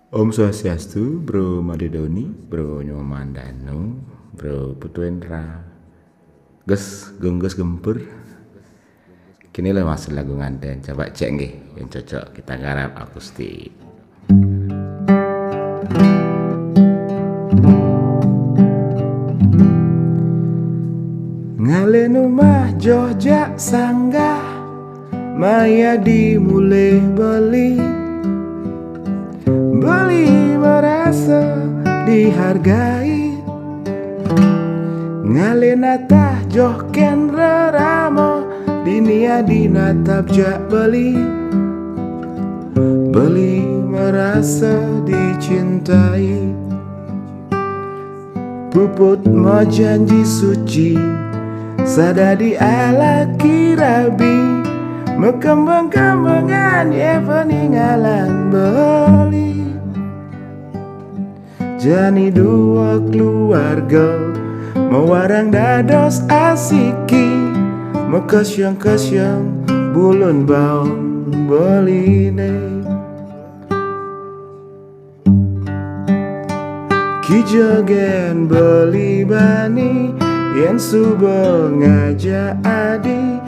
Om Swastiastu, Bro Madidoni, Bro Nyomandanu, Bro Putuendra, Ges Gengges Gempur. Kini lah masuk lagu nganten, coba cek nggih yang cocok kita garap akustik. Ngalen rumah Jogja sanggah, Maya dimulai beli merasa dihargai. Ngalenatah johken reramo, dinia dinatap jak beli merasa dicintai. Puput mau janji suci, sadadi ala kirabi, mekembang-kembangan ya peninggalan beli. Jani dua keluarga, mewarang dados asiki, mekesyang-kesyang bulun bau beline. Kijogen beli bani, yen subuh ngajak adi,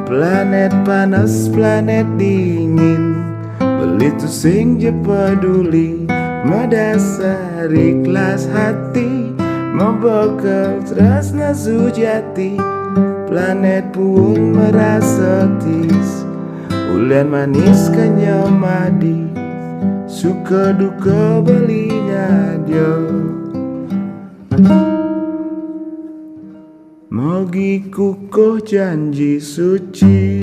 planet panas planet dingin, beli tu sing je peduli, medasari kelas hati, membekal tresna sujati, planet pun merasa tis, ulen manis kenyamadi, suka duka belinya dia. Mogi kukuh janji suci,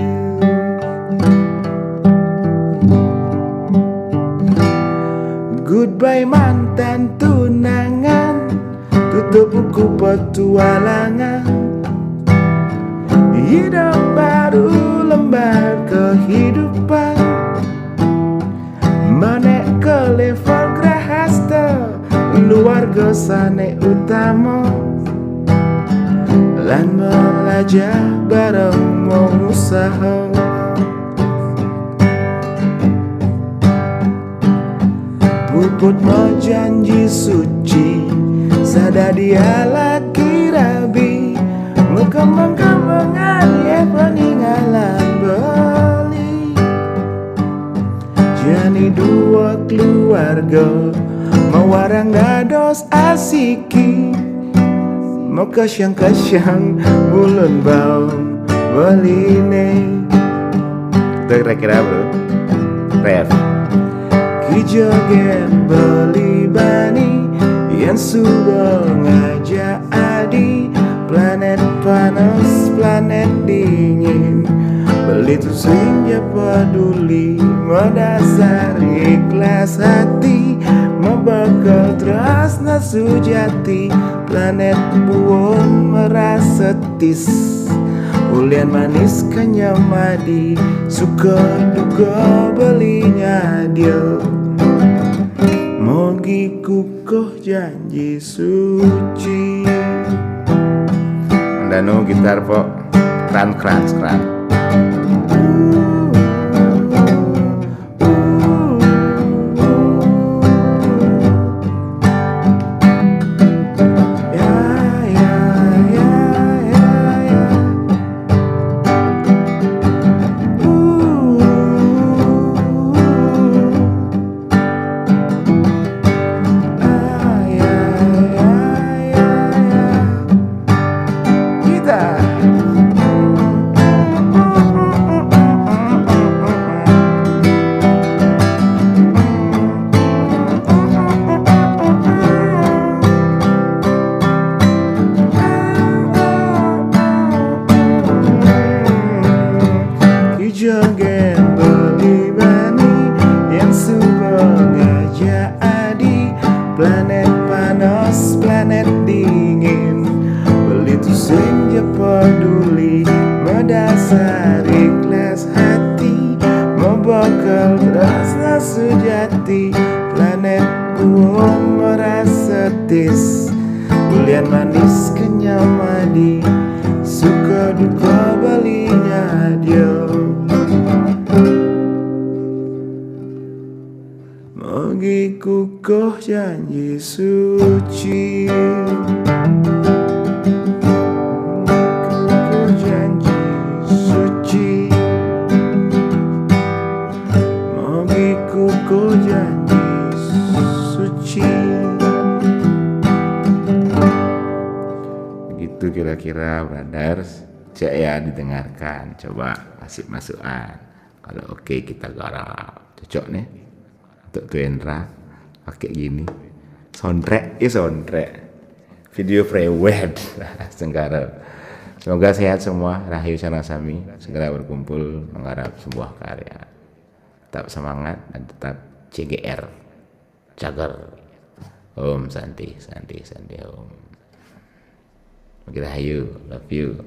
goodbye mantan tunangan, tutup buku petualangan, hidup baru lembar kehidupan, manek ke level grahasta, keluarga sane utama, lan belajar bareng mengusaha. Puput mau janji suci, sadadi ala kirabi, mekembang-kembangan ya peninggalan beli. Jani dua keluarga, mewarang dados asiki, mekesyang-kesyang bulun bau beline. Itu kira-kira bro, ref. Kijogen beli bani, yang subuh ngajak adi, planet panas planet dingin, beli tu sing je peduli, mendasar ikhlas hati, membekal tresna sujati, planet buon merasa tis, ulian manis kenyamadi, suka duka belinya dia. Mogi kukuh janji suci. Danu gitar po, kran. Jogen beli bani, yang subuh ngajak adi, planet panas planet dingin, beli tu sing je peduli, mendasar ikhlas hati, membekal tresna sujati, planet buon merasa tis, ulian manis kenyamadi, suka duka belinya dia. Bagiku kau janji suci, kau janji suci. Bagiku kau janji suci. Begitu kira-kira brothers. Cek ya, didengarkan, coba kasih masukan. Kalau oke kita garap. Cocok nih untuk Tuendra pakai gini. Soundtrack video prewed Senggara. Semoga sehat semua, rahayu sana sami, segera berkumpul menggarap sebuah karya. Tetap semangat dan tetap CGR, Jagar. Om Santi Om. Rahayu, love you.